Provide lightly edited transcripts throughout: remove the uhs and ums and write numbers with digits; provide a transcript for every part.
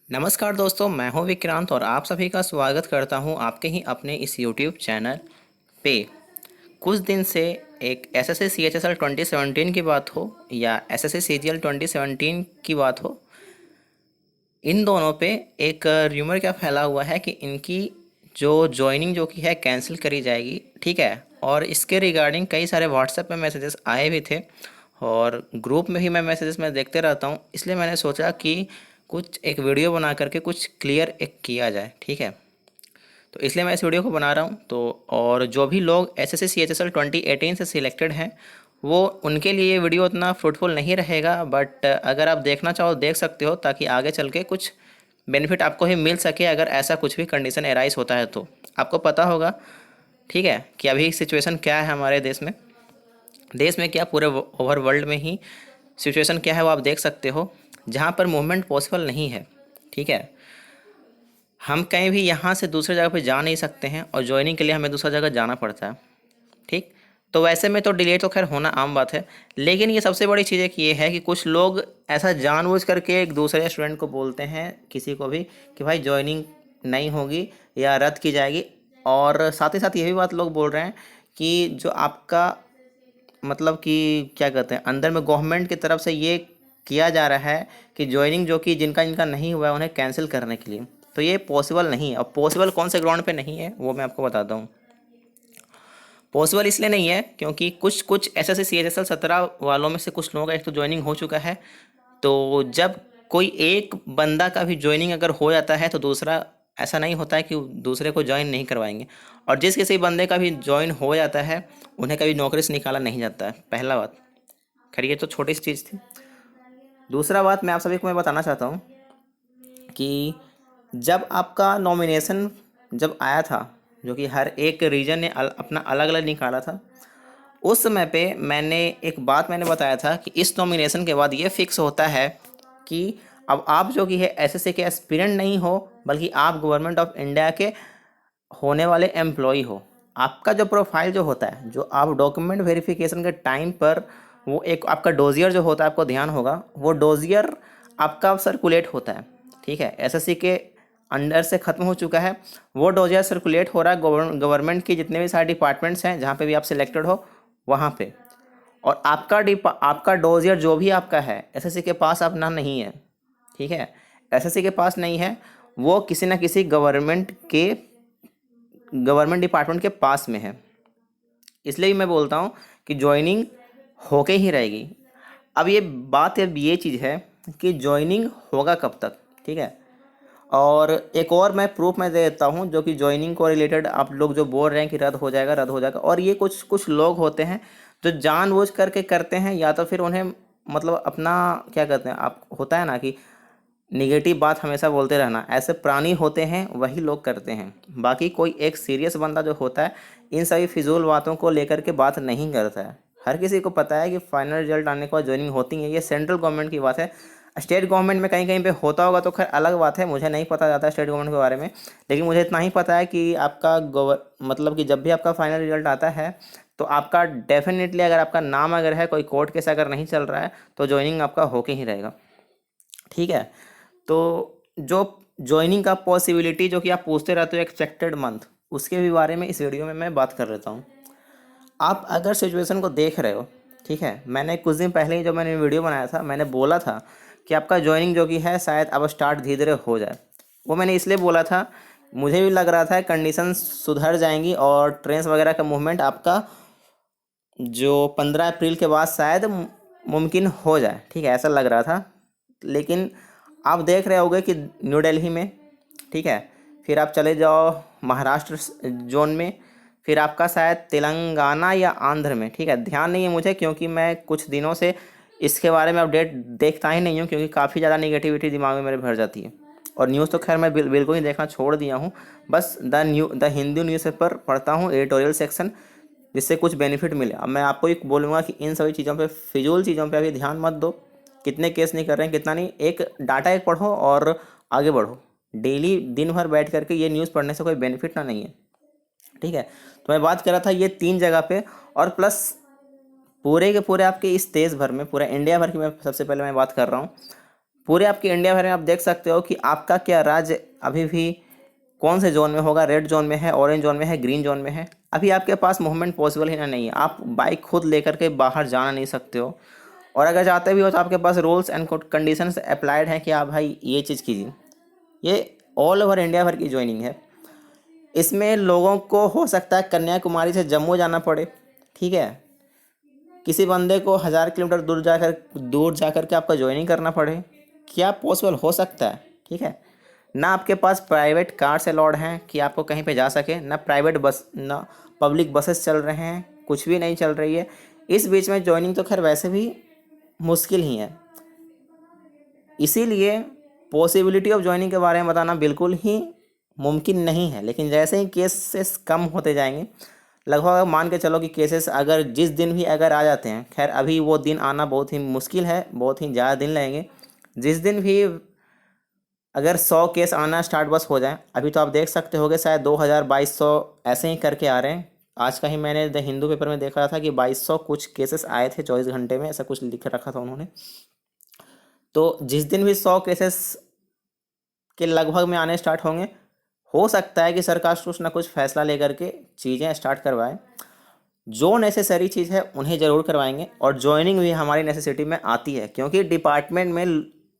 नमस्कार दोस्तों, मैं हूं विक्रांत और आप सभी का स्वागत करता हूं आपके ही अपने इस यूट्यूब चैनल पे। कुछ दिन से एक एसएससी सीएचएसएल 2017 की बात हो या एसएससी सीजीएल 2017 की बात हो, इन दोनों पे एक र्यूमर क्या फैला हुआ है कि इनकी जो ज्वाइनिंग जो की है कैंसिल करी जाएगी। ठीक है, और इसके रिगार्डिंग कई सारे व्हाट्सएप पे मैसेजेस आए भी थे और ग्रुप में भी मैं मैसेजेस में देखते रहता हूँ, इसलिए मैंने सोचा कि कुछ एक वीडियो बना करके कुछ क्लियर एक किया जाए। ठीक है, तो इसलिए मैं इस वीडियो को बना रहा हूँ। तो और जो भी लोग एसएससी सीएचएसएल 2018 से सिलेक्टेड हैं, वो उनके लिए ये वीडियो उतना फ्रूटफुल नहीं रहेगा, बट अगर आप देखना चाहो देख सकते हो, ताकि आगे चल के कुछ बेनिफिट आपको ही मिल सके अगर ऐसा कुछ भी कंडीशन एराइज होता है तो। आपको पता होगा, ठीक है, कि अभी सिचुएशन क्या है हमारे देश में क्या पूरे ओवर वर्ल्ड में ही सिचुएशन क्या है वो आप देख सकते हो, जहाँ पर मूवमेंट पॉसिबल नहीं है। ठीक है, हम कहीं भी यहाँ से दूसरे जगह पे जा नहीं सकते हैं और ज्वाइनिंग के लिए हमें दूसरा जगह जाना पड़ता है। ठीक, तो वैसे में तो डिले तो खैर होना आम बात है, लेकिन ये सबसे बड़ी चीज़ एक ये है कि कुछ लोग ऐसा जानबूझ करके एक दूसरे स्टूडेंट को बोलते हैं, किसी को भी, कि भाई ज्वाइनिंग नहीं होगी या रद्द की जाएगी। और साथ ही साथ ये भी बात लोग बोल रहे हैं कि जो आपका मतलब कि क्या कहते हैं, अंदर में गवर्नमेंट की तरफ से ये किया जा रहा है कि ज्वाइनिंग जो कि जिनका जिनका नहीं हुआ है उन्हें कैंसिल करने के लिए। तो ये पॉसिबल नहीं है। और पॉसिबल कौन से ग्राउंड पे नहीं है वो मैं आपको बताता हूँ। पॉसिबल इसलिए नहीं है क्योंकि कुछ कुछ एसएससी सीएचएसएल 17 वालों में से कुछ लोगों का एक तो ज्वाइनिंग हो चुका है। तो जब कोई एक बंदा का भी ज्वाइनिंग अगर हो जाता है तो दूसरा ऐसा नहीं होता है कि दूसरे को ज्वाइन नहीं करवाएंगे। और जिस किसी बंदे का भी ज्वाइन हो जाता है उन्हें कभी नौकरी से निकाला नहीं जाता है, पहला बात। खैर ये तो छोटी सी चीज़ थी। दूसरा बात मैं आप सभी को मैं बताना चाहता हूँ कि जब आपका नॉमिनेशन जब आया था, जो कि हर एक रीजन ने अपना अलग अलग निकाला था, उस समय पे मैंने बताया था कि इस नॉमिनेशन के बाद ये फिक्स होता है कि अब आप जो कि है एसएससी के एस्पिरेंट नहीं हो, बल्कि आप गवर्नमेंट ऑफ इंडिया के होने वाले एम्प्लॉय हो। आपका जो प्रोफाइल जो होता है, जो आप डॉक्यूमेंट वेरिफिकेशन के टाइम पर, वो एक आपका डोजियर जो होता है, आपको ध्यान होगा, वो डोजियर आपका सर्कुलेट होता है। ठीक है, एसएससी के अंडर से ख़त्म हो चुका है, वो डोजियर सर्कुलेट हो रहा है गवर्नमेंट की जितने भी सारे डिपार्टमेंट्स हैं जहाँ पे भी आप सिलेक्टेड हो वहाँ पे। और आपका डोजियर जो भी आपका है एसएससी के पास अपना नहीं है। ठीक है, एसएससी के पास नहीं है, वो किसी ना किसी गवर्नमेंट डिपार्टमेंट के पास में है। इसलिए मैं बोलता हूँ कि ज्वाइनिंग होके ही रहेगी। अब ये चीज़ है कि ज्वाइनिंग होगा कब तक। ठीक है, और एक और मैं प्रूफ मैं दे देता हूँ, जो कि ज्वाइनिंग को रिलेटेड आप लोग जो बोल रहे हैं कि रद्द हो जाएगा रद्द हो जाएगा, और ये कुछ कुछ लोग होते हैं जो जानबूझ करके करते हैं, या तो फिर उन्हें मतलब अपना क्या कहते हैं, आप होता है ना कि निगेटिव बात हमेशा बोलते रहना, ऐसे प्राणी होते हैं वही लोग करते हैं। बाकी कोई एक सीरियस बंदा जो होता है इन सभी फिजूल बातों को लेकर के बात नहीं करता है। हर किसी को पता है कि फाइनल रिजल्ट आने के बाद ज्वाइनिंग होती है, ये सेंट्रल गवर्नमेंट की बात है। स्टेट गवर्नमेंट में कहीं कहीं पे होता होगा तो खैर अलग बात है, मुझे नहीं पता जाता स्टेट गवर्नमेंट के बारे में। लेकिन मुझे इतना ही पता है कि आपका मतलब कि जब भी आपका फाइनल रिजल्ट आता है तो आपका डेफिनेटली, अगर आपका नाम अगर है, कोई कोर्ट केस अगर नहीं चल रहा है, तो ज्वाइनिंग आपका होके ही रहेगा। ठीक है, तो जो ज्वाइनिंग का पॉसिबिलिटी जो कि आप पूछते रहते हो एक्सपेक्टेड मंथ, उसके भी बारे में इस वीडियो में मैं बात कर लेता हूँ। आप अगर सिचुएशन को देख रहे हो, ठीक है, मैंने कुछ दिन पहले ही जो मैंने वीडियो बनाया था, मैंने बोला था कि आपका ज्वाइनिंग जो कि है शायद अब स्टार्ट धीरे धीरे हो जाए। वो मैंने इसलिए बोला था, मुझे भी लग रहा था कंडीशन सुधर जाएंगी और ट्रेन्स वगैरह का मूवमेंट आपका जो 15 अप्रैल के बाद शायद मुमकिन हो जाए। ठीक है, ऐसा लग रहा था। लेकिन आप देख रहे होगे कि न्यू दिल्ली में, ठीक है, फिर आप चले जाओ महाराष्ट्र जोन में, फिर आपका शायद तेलंगाना या आंध्र में। ठीक है, ध्यान नहीं है मुझे क्योंकि मैं कुछ दिनों से इसके बारे में अपडेट देखता ही नहीं हूँ, क्योंकि काफ़ी ज़्यादा निगेटिविटी दिमाग में मेरे भर जाती है। और न्यूज़ तो खैर मैं बिल्कुल ही देखना छोड़ दिया हूँ। बस द हिंदू न्यूज़पेपर पढ़ता हूँ, एडिटोरियल सेक्शन, जिससे कुछ बेनिफिट मिले। अब मैं आपको एक बोलूँगा कि इन सभी चीज़ों पे, फिजूल चीज़ों पे अभी ध्यान मत दो। कितने केस नहीं कर रहे हैं, कितना नहीं, एक डाटा एक पढ़ो और आगे बढ़ो। डेली दिन भर बैठ करके ये न्यूज़ पढ़ने से कोई बेनिफिट ना नहीं है। ठीक है, तो मैं बात कर रहा था ये 3 जगह पे, और प्लस पूरे के पूरे आपके इस देश भर में, पूरे इंडिया भर की मैं सबसे पहले मैं बात कर रहा हूँ। पूरे आपके इंडिया भर में आप देख सकते हो कि आपका क्या राज्य अभी भी कौन से जोन में होगा, रेड जोन में है, ऑरेंज जोन में है, ग्रीन जोन में है। अभी आपके पास मूवमेंट पॉसिबल ही ना नहीं है, आप बाइक खुद लेकर के बाहर जाना नहीं सकते हो, और अगर जाते भी हो तो आपके पास रूल्स एंड कंडीशंस अप्लाइड हैं कि आप भाई ये चीज़ कीजिए। ये ऑल ओवर इंडिया भर की ज्वाइनिंग है। इसमें लोगों को हो सकता है कन्याकुमारी से जम्मू जाना पड़े, ठीक है, किसी बंदे को 1000 किलोमीटर दूर जाकर के आपका ज्वाइनिंग करना पड़े, क्या पॉसिबल हो सकता है, ठीक है। ना आपके पास प्राइवेट कार्स अलाउड हैं कि आपको कहीं पे जा सके, ना प्राइवेट बस, ना पब्लिक बसेस चल रहे हैं, कुछ भी नहीं चल रही है। इस बीच में ज्वाइनिंग तो खैर वैसे भी मुश्किल ही है, इसीलिए पॉसिबिलिटी ऑफ ज्वाइनिंग के बारे में बताना बिल्कुल ही मुमकिन नहीं है। लेकिन जैसे ही केसेस कम होते जाएंगे, लगभग मान के चलो कि केसेस अगर जिस दिन भी अगर आ जाते हैं, खैर अभी वो दिन आना बहुत ही मुश्किल है, बहुत ही ज़्यादा दिन लगेंगे, जिस दिन भी अगर 100 केस आना स्टार्ट बस हो जाए, अभी तो आप देख सकते होगे शायद 2200 ऐसे ही करके आ रहे हैं। आज का ही मैंने द हिंदू पेपर में देखा था कि 2200 कुछ केसेस आए थे 24 घंटे में, ऐसा कुछ लिख रखा था उन्होंने। तो जिस दिन भी 100 केसेस के लगभग में आने स्टार्ट होंगे, हो सकता है कि सरकार कुछ ना कुछ फैसला लेकर के चीज़ें स्टार्ट करवाए। जो नेसेसरी चीज़ है उन्हें ज़रूर करवाएंगे, और ज्वाइनिंग भी हमारी नेसेसिटी में आती है, क्योंकि डिपार्टमेंट में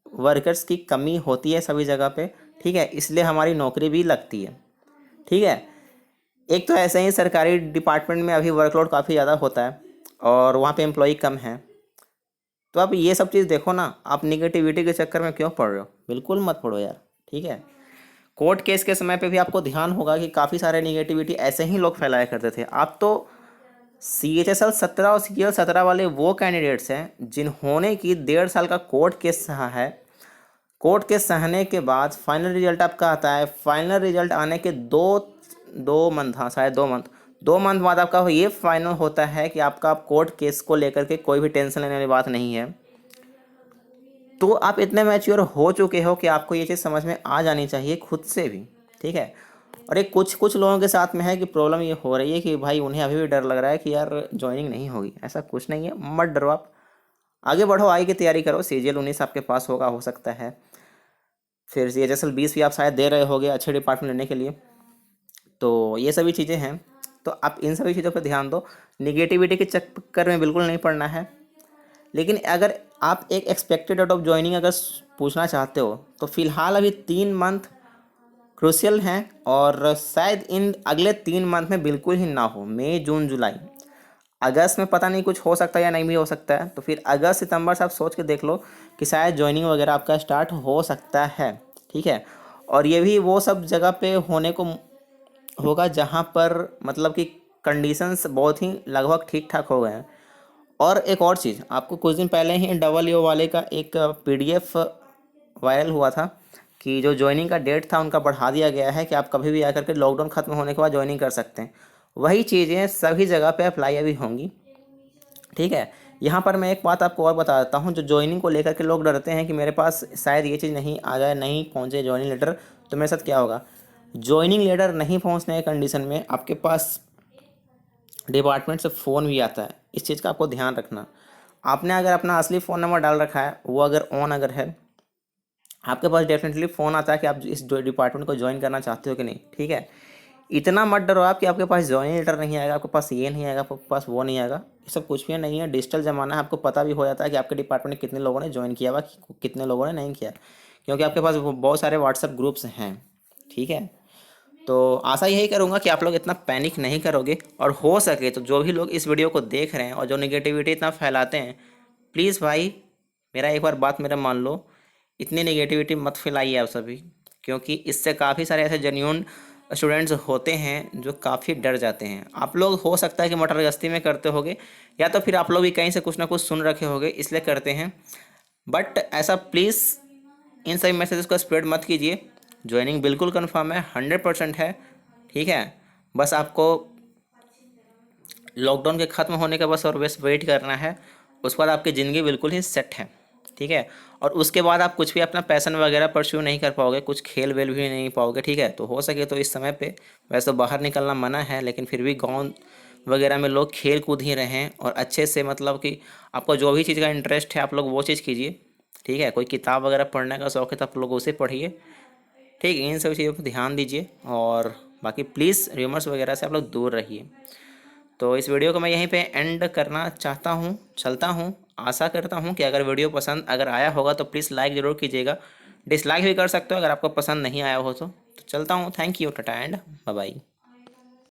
वर्कर्स की कमी होती है सभी जगह पे, ठीक है, इसलिए हमारी नौकरी भी लगती है, ठीक है। एक तो ऐसे ही सरकारी डिपार्टमेंट में अभी वर्कलोड काफ़ी ज़्यादा होता है और वहाँ पे एम्प्लॉई कम है, तो आप ये सब चीज़ देखो ना, आप निगेटिविटी के चक्कर में क्यों पड़ रहे हो, बिल्कुल मत पड़ो यार, ठीक है। कोर्ट केस के समय पे भी आपको ध्यान होगा कि काफ़ी सारे निगेटिविटी ऐसे ही लोग फैलाया करते थे। आप तो CHSL 17 और CGL 17 वाले वो कैंडिडेट्स हैं जिन्होंने की 1.5 साल का कोर्ट केस सहा है। कोर्ट केस सहने के बाद फाइनल रिजल्ट आपका आता है, फाइनल रिजल्ट आने के दो मंथ, हाँ शायद 2 मंथ बाद आपका ये फाइनल होता है कि आपका कोर्ट केस को लेकर के कोई भी टेंशन लेने वाली बात नहीं है। तो आप इतने मैच्योर हो चुके हो कि आपको ये चीज़ समझ में आ जानी चाहिए खुद से भी, ठीक है। और एक कुछ लोगों के साथ में है कि प्रॉब्लम ये हो रही है कि भाई उन्हें अभी भी डर लग रहा है कि यार ज्वाइनिंग नहीं होगी। ऐसा कुछ नहीं है, मत डरो, आप आगे बढ़ो, आई की तैयारी करो। CGL 19 आपके पास होगा, हो सकता है, फिर CHSL 20 भी आप शायद दे रहे होगे अच्छे डिपार्टमेंट लेने के लिए। तो ये सभी चीज़ें हैं, तो आप इन सभी चीज़ों पर ध्यान दो, निगेटिविटी के चक्कर में बिल्कुल नहीं पड़ना है। लेकिन अगर आप एक एक्सपेक्टेड डेट ऑफ ज्वाइनिंग अगर पूछना चाहते हो, तो फिलहाल अभी 3 मंथ क्रूशियल हैं, और शायद इन अगले 3 मंथ में बिल्कुल ही ना हो, मई जून जुलाई। अगस्त में पता नहीं कुछ हो सकता है या नहीं भी हो सकता है, तो फिर अगस्त सितंबर से आप सोच के देख लो कि शायद ज्वाइनिंग वगैरह आपका स्टार्ट हो सकता है, ठीक है। और ये भी वो सब जगह पे होने को होगा जहाँ पर मतलब कि कंडीशंस बहुत ही लगभग ठीक ठाक हो गए हैं। और एक और चीज़, आपको कुछ दिन पहले ही EO वाले का एक PDF वायरल हुआ था कि जो ज्वाइनिंग का डेट था उनका बढ़ा दिया गया है कि आप कभी भी आकर के लॉकडाउन ख़त्म होने के बाद ज्वाइनिंग कर सकते हैं। वही चीज़ें सभी जगह पे अप्लाई अभी होंगी, ठीक है। यहाँ पर मैं एक बात आपको और बता देता हूँ, जो ज्वाइनिंग को लेकर के लोग डरते हैं कि मेरे पास शायद ये चीज़ नहीं आ जाए, नहीं पहुँचे ज्वाइनिंग लेटर, तो मेरे साथ क्या होगा। ज्वाइनिंग लेटर नहीं पहुँचने की कंडीशन में आपके पास डिपार्टमेंट से फ़ोन भी आता है, इस चीज़ का आपको ध्यान रखना। आपने अगर अपना असली फ़ोन नंबर डाल रखा है, वो अगर ऑन अगर है, आपके पास डेफिनेटली फ़ोन आता है कि आप इस डिपार्टमेंट को ज्वाइन करना चाहते हो कि नहीं, ठीक है। इतना मत डरो आप कि आपके पास ज्वाइनिंग लेटर नहीं आएगा, आपके पास ये नहीं आएगा, आपके पास वो नहीं आएगा, ये सब कुछ भी नहीं है। डिजिटल ज़माना है, आपको पता भी हो जाता है कि आपके डिपार्टमेंट में कितने लोगों ने ज्वाइन किया हुआ, कितने लोगों ने नहीं किया, क्योंकि आपके पास बहुत सारे व्हाट्सएप ग्रुप्स हैं, ठीक है। तो आशा यही करूँगा कि आप लोग इतना पैनिक नहीं करोगे, और हो सके तो जो भी लोग इस वीडियो को देख रहे हैं और जो निगेटिविटी इतना फैलाते हैं, प्लीज़ भाई मेरा एक बार बात मेरा मान लो, इतनी निगेटिविटी मत फैलाइए आप सभी, क्योंकि इससे काफ़ी सारे ऐसे जेन्युइन स्टूडेंट्स होते हैं जो काफ़ी डर जाते हैं। आप लोग हो सकता है कि मटर गश्ती में करते होगे, या तो फिर आप लोग भी कहीं से कुछ ना कुछ सुन रखे होगे इसलिए करते हैं, बट ऐसा प्लीज़ इन सभी मैसेजेस को स्प्रेड मत कीजिए। ज्वाइनिंग बिल्कुल कंफर्म है, 100% है, ठीक है। बस आपको लॉकडाउन के ख़त्म होने का बस और बस वेट करना है, उसके बाद आपकी ज़िंदगी बिल्कुल ही सेट है, ठीक है। और उसके बाद आप कुछ भी अपना पैशन वगैरह परस्यू नहीं कर पाओगे, कुछ खेल वेल भी नहीं पाओगे, ठीक है। तो हो सके तो इस समय पे वैसे तो बाहर निकलना मना है, लेकिन फिर भी गाँव वगैरह में लोग खेल कूद ही रहे हैं, और अच्छे से मतलब कि आपको जो भी चीज़ का इंटरेस्ट है आप लोग वो चीज़ कीजिए। ठीक है, कोई किताब वगैरह पढ़ने का शौक है तो आप लोग उसे पढ़िए। ठीक है, इन सब चीज़ों पर ध्यान दीजिए और बाकी प्लीज़ र्यूमर्स वगैरह से आप लोग दूर रहिए। तो इस वीडियो को मैं यहीं पे एंड करना चाहता हूँ, चलता हूँ। आशा करता हूँ कि अगर वीडियो पसंद अगर आया होगा तो प्लीज़ लाइक ज़रूर कीजिएगा, डिसलाइक भी कर सकते हो अगर आपको पसंद नहीं आया हो तो चलता हूँ। Thank you, tata and bye bye.